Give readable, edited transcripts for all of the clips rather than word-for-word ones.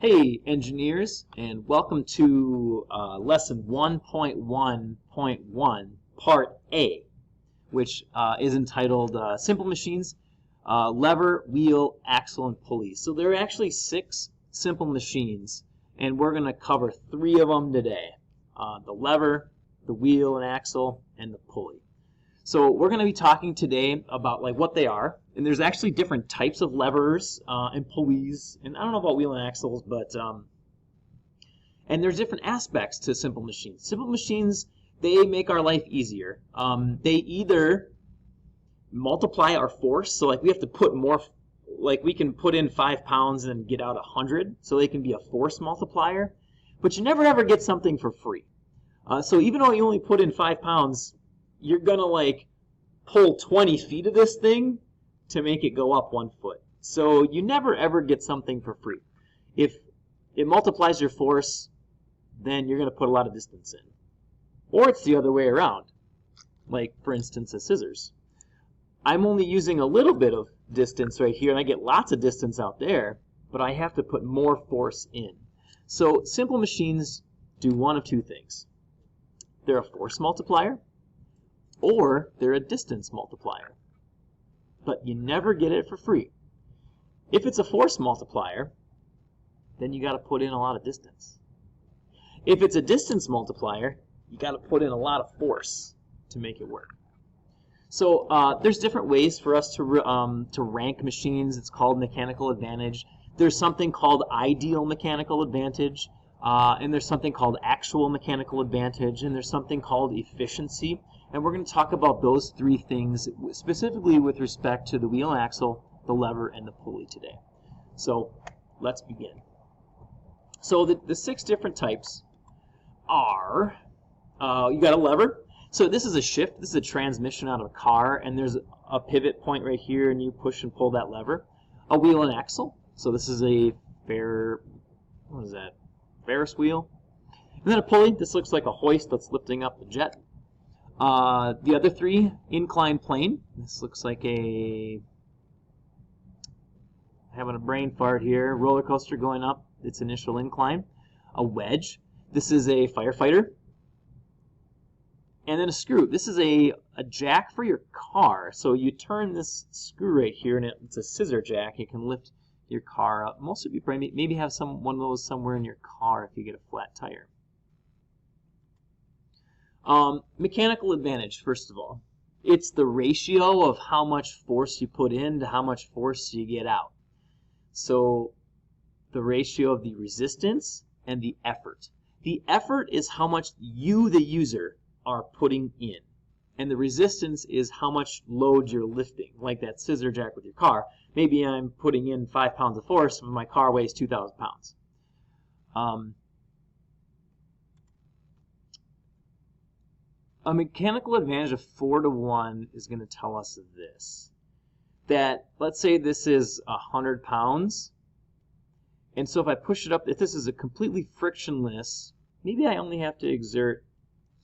Hey engineers, and welcome to lesson 1.1.1 part A, which is entitled Simple Machines, Lever, Wheel, Axle, and Pulley. So there are actually 6 simple machines, and we're going to cover 3 of them today. The lever, the wheel and axle, and the pulley. So we're going to be talking today about what they are, and there's actually different types of levers and pulleys, and I don't know about wheel and axles, but and there's different aspects to simple machines. Simple machines, they make our life easier. They either multiply our force, so we have to put more, we can put in 5 pounds and get out 100, so they can be a force multiplier, but you never ever get something for free. So even though you only put in 5 pounds, you're gonna pull 20 feet of this thing to make it go up 1 foot. So you never ever get something for free. If it multiplies your force, then you're gonna put a lot of distance in. Or it's the other way around. Like for instance, a scissors. I'm only using a little bit of distance right here and I get lots of distance out there, but I have to put more force in. So simple machines do one of 2 things. They're a force multiplier, or they're a distance multiplier. But you never get it for free. If it's a force multiplier, then you got to put in a lot of distance. If it's a distance multiplier, you got to put in a lot of force to make it work. So there's different ways for us to rank machines. It's called mechanical advantage. There's something called ideal mechanical advantage, and there's something called actual mechanical advantage, and there's something called efficiency. And we're going to talk about those 3 things specifically with respect to the wheel and axle, the lever, and the pulley today. So let's begin. So the 6 different types are, you got a lever. So this is a shift. This is a transmission out of a car, and there's a pivot point right here, and you push and pull that lever. A wheel and axle. So this is a Ferris wheel. And then a pulley. This looks like a hoist that's lifting up the jet. The other 3, inclined plane. This looks like having a brain fart here, roller coaster going up its initial incline. A wedge. This is a firefighter. And then a screw. This is a jack for your car. So you turn this screw right here, and it's a scissor jack. It can lift your car up. Most of you probably maybe have one of those somewhere in your car if you get a flat tire. Mechanical advantage, first of all. It's the ratio of how much force you put in to how much force you get out. So the ratio of the resistance and the effort. The effort is how much you, the user, are putting in. And the resistance is how much load you're lifting, like that scissor jack with your car. Maybe I'm putting in 5 pounds of force when my car weighs 2,000 pounds. A mechanical advantage of 4-to-1 is going to tell us this. That, let's say this is 100 pounds. And so if I push it up, if this is a completely frictionless, maybe I only have to exert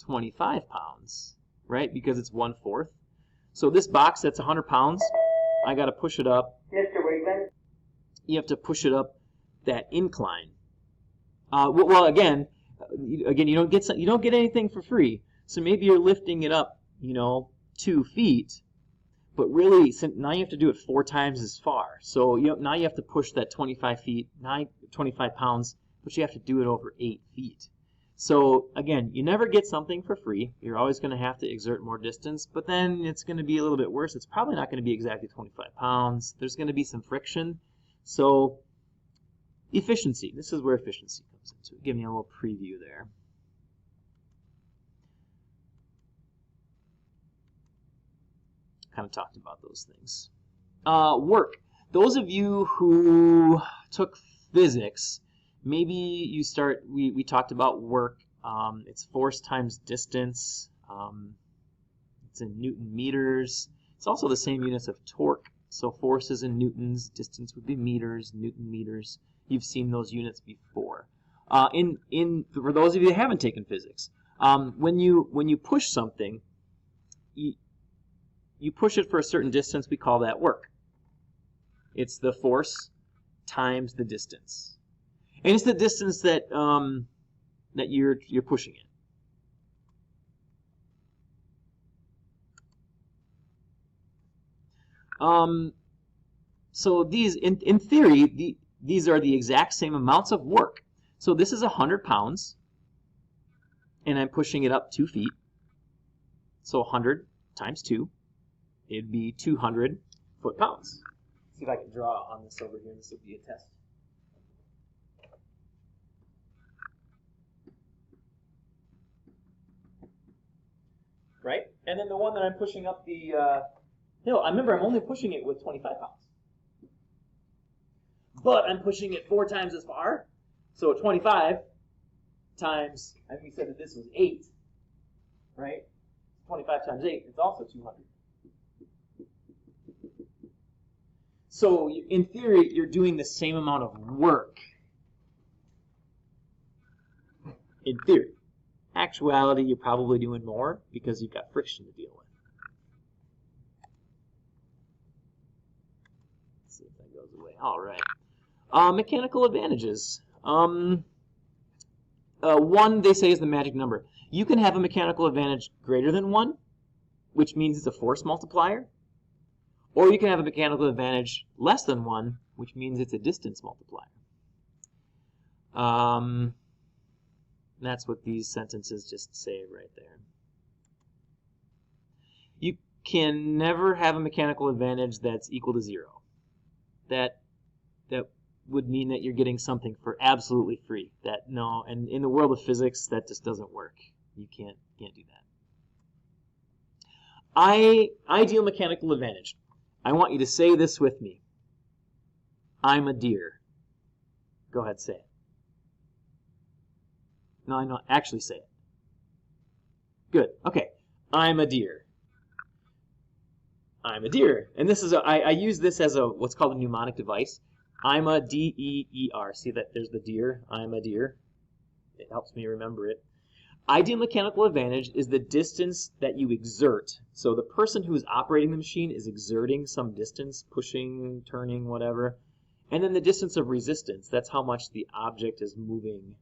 25 pounds, right? Because it's 1/4. So this box that's 100 pounds, I got to push it up. Mr. Wakeman? You have to push it up that incline. Well, again, you don't get anything for free. So maybe you're lifting it up, 2 feet, but really now you have to do it 4 times as far. So now you have to push that 25 pounds, but you have to do it over 8 feet. So again, you never get something for free. You're always going to have to exert more distance, but then it's going to be a little bit worse. It's probably not going to be exactly 25 pounds. There's going to be some friction. So efficiency. This is where efficiency comes into it. Give me a little preview there. Kind of talked about those things. Work. Those of you who took physics, maybe you we talked about work. It's force times distance. It's in Newton meters. It's also the same units of torque. So force is in newtons, distance would be meters, Newton meters. You've seen those units before. For those of you that haven't taken physics, when you push something, you push it for a certain distance, we call that work. It's the force times the distance. And it's the distance that that you're pushing it. So these, in theory, these are the exact same amounts of work. So this is 100 pounds, and I'm pushing it up 2 feet. So 100 times 2, it'd be 200 foot-pounds. See if I can draw on this over here. This will be a test. Right? And then the one that I'm pushing up the hill, I remember I'm only pushing it with 25 pounds. But I'm pushing it 4 times as far. So 25 times, I think we said that this was 8, right? 25 times 8, it's also 200. So in theory, you're doing the same amount of work. In theory. Actuality, you're probably doing more because you've got friction to deal with. Let's see if that goes away. All right. Mechanical advantages. One, they say, is the magic number. You can have a mechanical advantage greater than 1, which means it's a force multiplier. Or you can have a mechanical advantage less than 1, which means it's a distance multiplier. That's what these sentences just say right there. You can never have a mechanical advantage that's equal to 0. That would mean that you're getting something for absolutely free. No, and in the world of physics, that just doesn't work. You can't do that. Ideal mechanical advantage. I want you to say this with me. I'm a deer. Go ahead, say it. No, actually say it. Good. Okay. I'm a deer. I'm a deer. And this is I use this as what's called a mnemonic device. I'm a D-E-E-R. See that there's the deer. I'm a deer. It helps me remember it. Ideal mechanical advantage is the distance that you exert. So the person who is operating the machine is exerting some distance, pushing, turning, whatever. And then the distance of resistance. That's how much the object is moving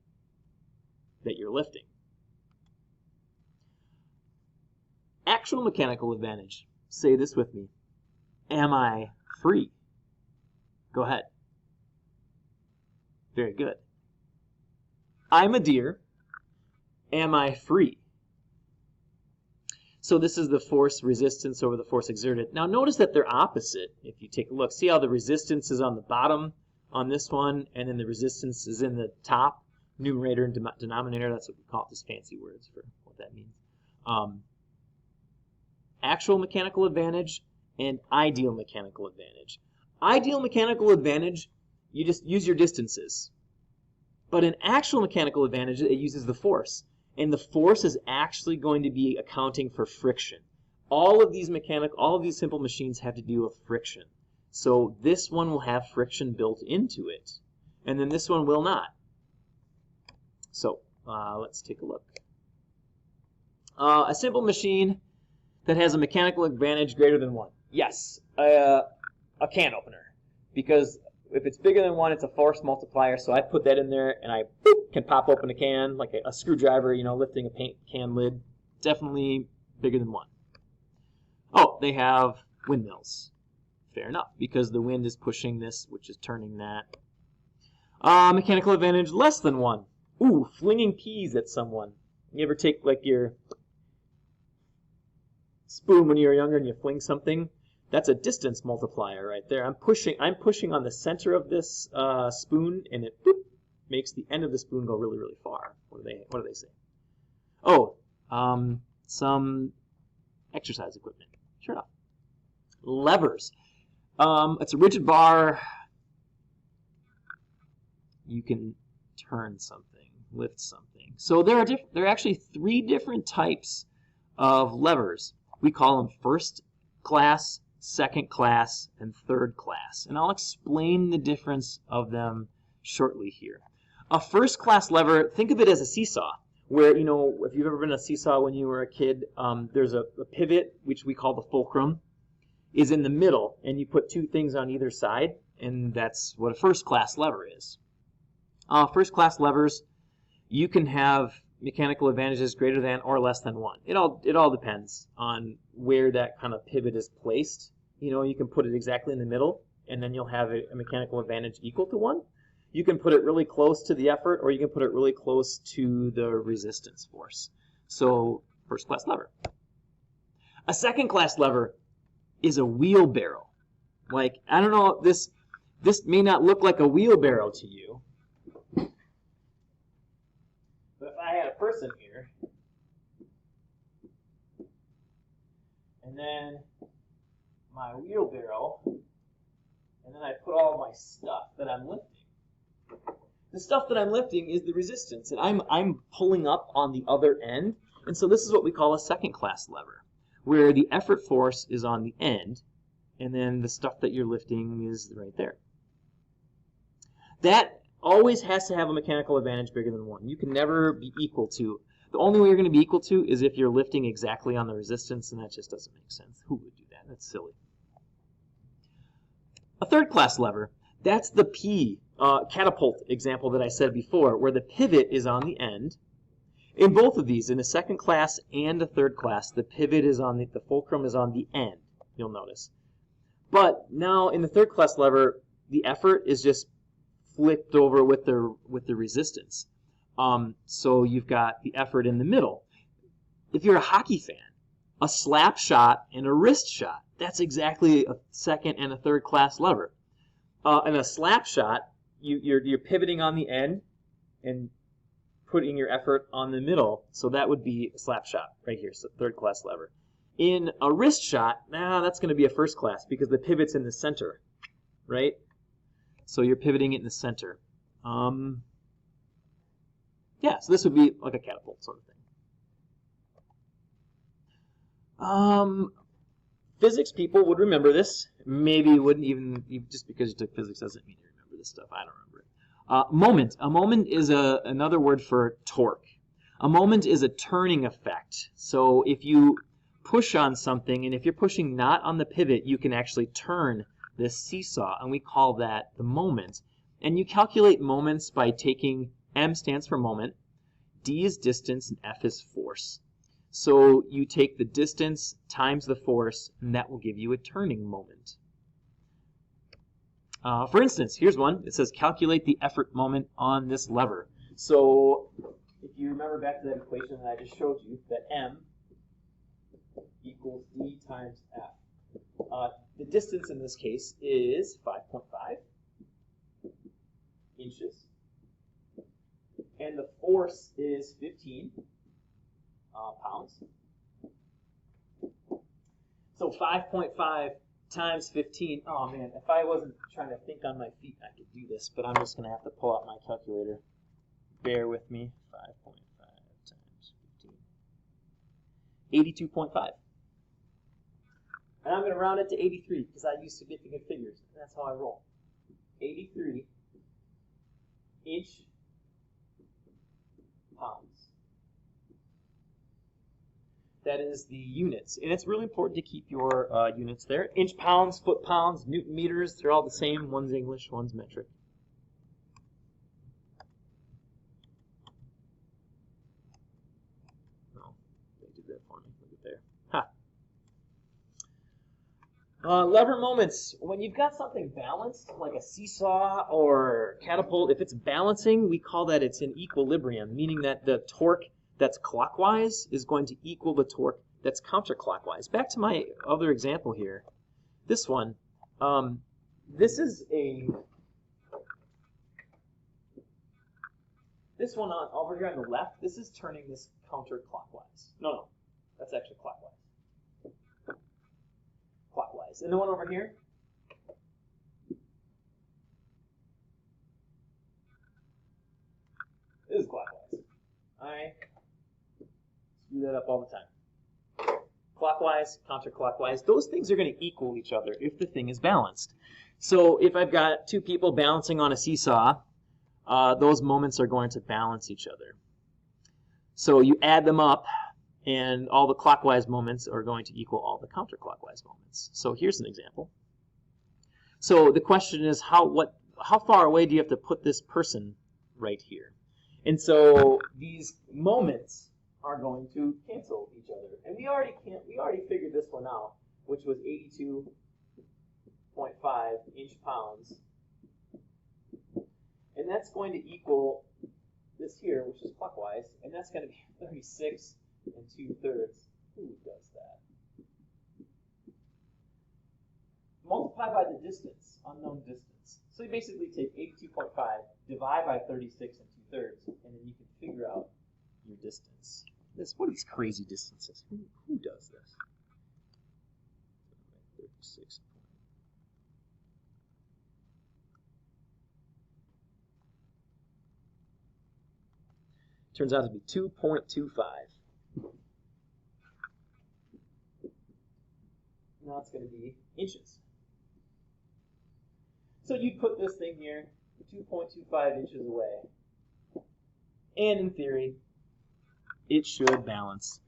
that you're lifting. Actual mechanical advantage. Say this with me. Am I free? Go ahead. Very good. I'm a deer. Am I free? So this is the force resistance over the force exerted. Now notice that they're opposite. If you take a look, see how the resistance is on the bottom on this one, and then the resistance is in the top, numerator and denominator. That's what we call it, just fancy words for what that means. Actual mechanical advantage and ideal mechanical advantage. Ideal mechanical advantage, you just use your distances. But in actual mechanical advantage, it uses the force. And the force is actually going to be accounting for friction. All of these simple machines have to do with friction. So this one will have friction built into it. And then this one will not. So let's take a look. A simple machine that has a mechanical advantage greater than 1. Yes, a can opener. Because if it's bigger than 1, it's a force multiplier. So I put that in there, and I can pop open a can like a screwdriver, lifting a paint can lid. Definitely bigger than 1. Oh, they have windmills. Fair enough, because the wind is pushing this, which is turning that. Mechanical advantage less than 1. Ooh, flinging peas at someone. You ever take like your spoon when you were younger and you fling something? That's a distance multiplier right there. I'm pushing on the center of this spoon, and it makes the end of the spoon go really, really far. What do they say? Oh, some exercise equipment. Sure enough. Levers. It's a rigid bar. You can turn something, lift something. So there are actually 3 different types of levers. We call them first class, second class, and third class. And I'll explain the difference of them shortly here. A first class lever, think of it as a seesaw, where, if you've ever been a seesaw when you were a kid, there's a pivot, which we call the fulcrum, is in the middle, and you put 2 things on either side, and that's what a first class lever is. First class levers, you can have mechanical advantages greater than or less than 1. It all depends on where that kind of pivot is placed. You know, you can put it exactly in the middle, and then you'll have a mechanical advantage equal to 1. You can put it really close to the effort, or you can put it really close to the resistance force. So, first class lever. A second class lever is a wheelbarrow. Like, I don't know, this may not look like a wheelbarrow to you, but if I had a person here, and then my wheelbarrow, and then I put all my stuff that I'm lifting. The stuff that I'm lifting is the resistance, and I'm pulling up on the other end, and so this is what we call a second class lever, where the effort force is on the end, and then the stuff that you're lifting is right there. That always has to have a mechanical advantage bigger than 1. You can never be equal to. The only way you're going to be equal to is if you're lifting exactly on the resistance, and that just doesn't make sense. Who would do that? That's silly. A third class lever, that's the P catapult example that I said before, where the pivot is on the end. In both of these, in a second class and a third class, the pivot is on the fulcrum is on the end, you'll notice. But now in the third class lever, the effort is just flipped over with the resistance. So you've got the effort in the middle. If you're a hockey fan, a slap shot and a wrist shot, that's exactly a second and a third class lever. In a slap shot, you're pivoting on the end and putting your effort on the middle, so that would be a slap shot right here, so third class lever. In a wrist shot, that's going to be a first class because the pivot's in the center, right? So you're pivoting it in the center. Yeah, so this would be like a catapult sort of thing. Physics people would remember this. Maybe you wouldn't even just because you took physics doesn't mean you remember this stuff. I don't remember it. Moment. A moment is another word for torque. A moment is a turning effect. So if you push on something, and if you're pushing not on the pivot, you can actually turn this seesaw, and we call that the moment. And you calculate moments by taking M stands for moment, D is distance, and F is force. So you take the distance times the force, and that will give you a turning moment. For instance, here's one. It says calculate the effort moment on this lever. So if you remember back to that equation that I just showed you, that M equals D times F. The distance in this case is 5.5 inches, and the force is 15 pounds. So 5.5 times 15. Oh man, if I wasn't trying to think on my feet, I could do this, but I'm just going to have to pull out my calculator. Bear with me. 5.5 times 15. 82.5. And I'm going to round it to 83 because I use significant figures. That's how I roll. 83 inch pounds. That is the units. And it's really important to keep your units there. Inch pounds, foot pounds, Newton meters, they're all the same. One's English, one's metric. Oh, they did that for me. Look at there. Ha. Lever moments. When you've got something balanced, like a seesaw or catapult, if it's balancing, we call that it's in equilibrium, meaning that the torque that's clockwise is going to equal the torque that's counterclockwise. Back to my other example here. This one, this one over here on the left, this is turning this counterclockwise. No, that's actually clockwise. Clockwise. And the one over here, this is clockwise. All right. Do that up all the time. Clockwise, counterclockwise, those things are going to equal each other if the thing is balanced. So if I've got two people balancing on a seesaw, those moments are going to balance each other. So you add them up, and all the clockwise moments are going to equal all the counterclockwise moments. So here's an example. So the question is, how far away do you have to put this person right here. And so these moments are going to cancel each other. And we already figured this one out, which was 82.5 inch-pounds. And that's going to equal this here, which is clockwise, and that's going to be 36 2/3. Who does that? Multiply by the distance, unknown distance. So you basically take 82.5, divide by 36 2/3, and then you can figure out your distance. What are these crazy distances? Who does this? 36. Turns out to be 2.25. Now it's going to be inches. So you'd put this thing here 2.25 inches away. And in theory, it should balance.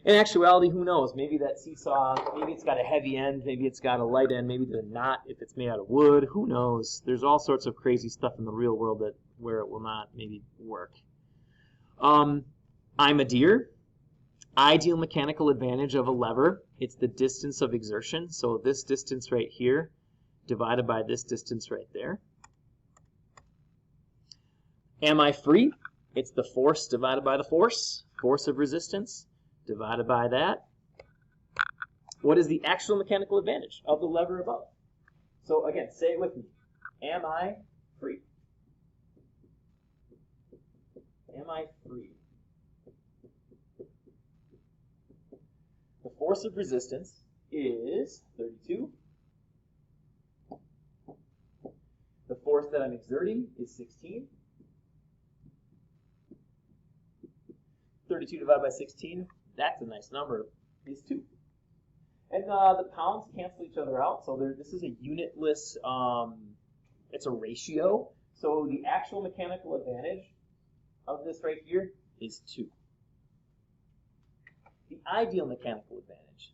In actuality, who knows? Maybe that seesaw, maybe it's got a heavy end, maybe it's got a light end, maybe there's not if it's made out of wood. Who knows? There's all sorts of crazy stuff in the real world where it will not maybe work. I'm a deer. Ideal mechanical advantage of a lever, it's the distance of exertion. So this distance right here divided by this distance right there. Am I free? It's the force divided by the force of resistance divided by that. What is the actual mechanical advantage of the lever above? So again, say it with me. Am I free? Am I free? The force of resistance is 32. The force that I'm exerting is 16. 32 divided by 16, that's a nice number, is 2. And the pounds cancel each other out, so this is a unitless, it's a ratio. So the actual mechanical advantage of this right here is 2. The ideal mechanical advantage.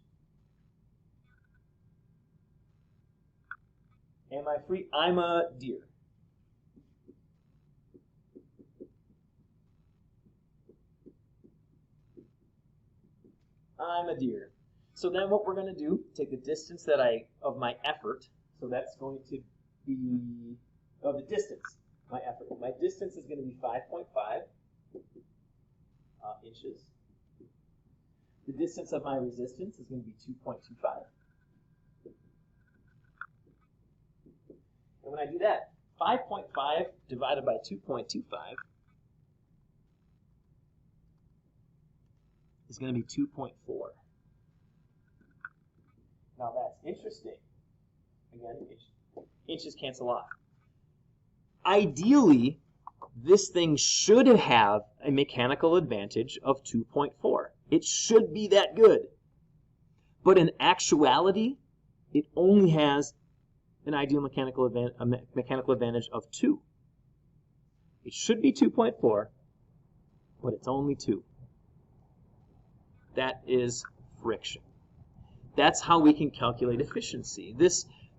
Am I free? I'm a deer. I'm a deer. So then what we're going to do, take the distance of my effort, so that's going to be, the distance, my effort. My distance is going to be 5.5 inches. The distance of my resistance is going to be 2.25. And when I do that, 5.5 divided by 2.25 is going to be 2.4. Now that's interesting. Again, inches cancel off. Ideally, this thing should have a mechanical advantage of 2.4. It should be that good. But in actuality, it only has an ideal mechanical advantage of 2. It should be 2.4, but it's only 2. That is friction. That's how we can calculate efficiency.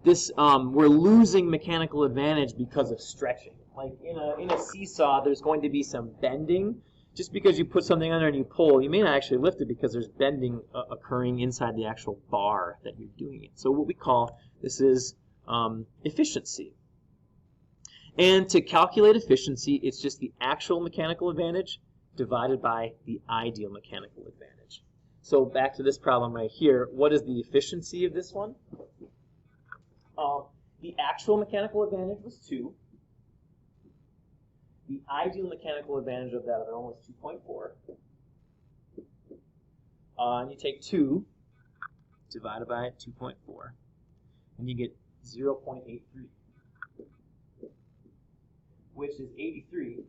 We're losing mechanical advantage because of stretching. Like in a seesaw, there's going to be some bending. Just because you put something under and you pull, you may not actually lift it because there's bending occurring inside the actual bar that you're doing it. So what we call this is efficiency. And to calculate efficiency, it's just the actual mechanical advantage divided by the ideal mechanical advantage. So back to this problem right here, what is the efficiency of this one? The actual mechanical advantage was 2. The ideal mechanical advantage of that other one was 2.4. And you take 2 divided by 2.4, and you get 0.83, which is 83%.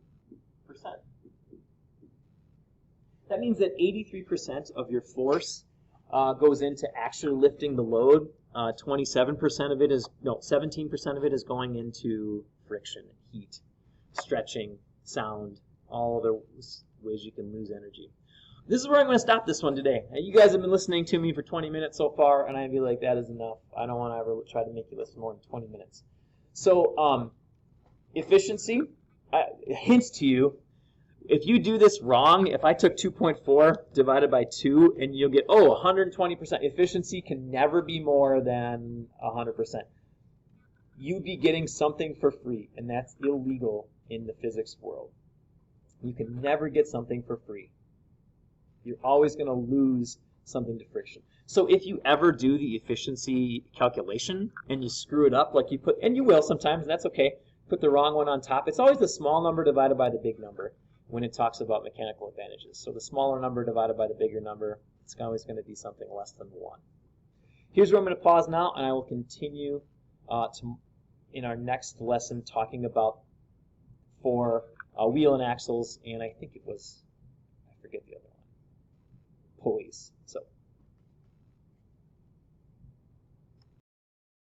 That means that 83% of your force goes into actually lifting the load. 17% of it is going into friction, heat, stretching, sound, all other ways you can lose energy. This is where I'm going to stop this one today. You guys have been listening to me for 20 minutes so far, and I feel like that is enough. I don't want to ever try to make you listen more than 20 minutes. So efficiency, hints to you, if you do this wrong, if I took 2.4 divided by 2, and you'll get, 120%. Efficiency can never be more than 100%. You'd be getting something for free, and that's illegal in the physics world. You can never get something for free. You're always going to lose something to friction. So if you ever do the efficiency calculation and you screw it up, like you put, and you will sometimes, and that's okay, put the wrong one on top, it's always the small number divided by the big number when it talks about mechanical advantages. So the smaller number divided by the bigger number, it's always going to be something less than 1. Here's where I'm going to pause now, and I will continue in our next lesson talking about for wheel and axles, and I think it was, I forget the other one, pulleys. So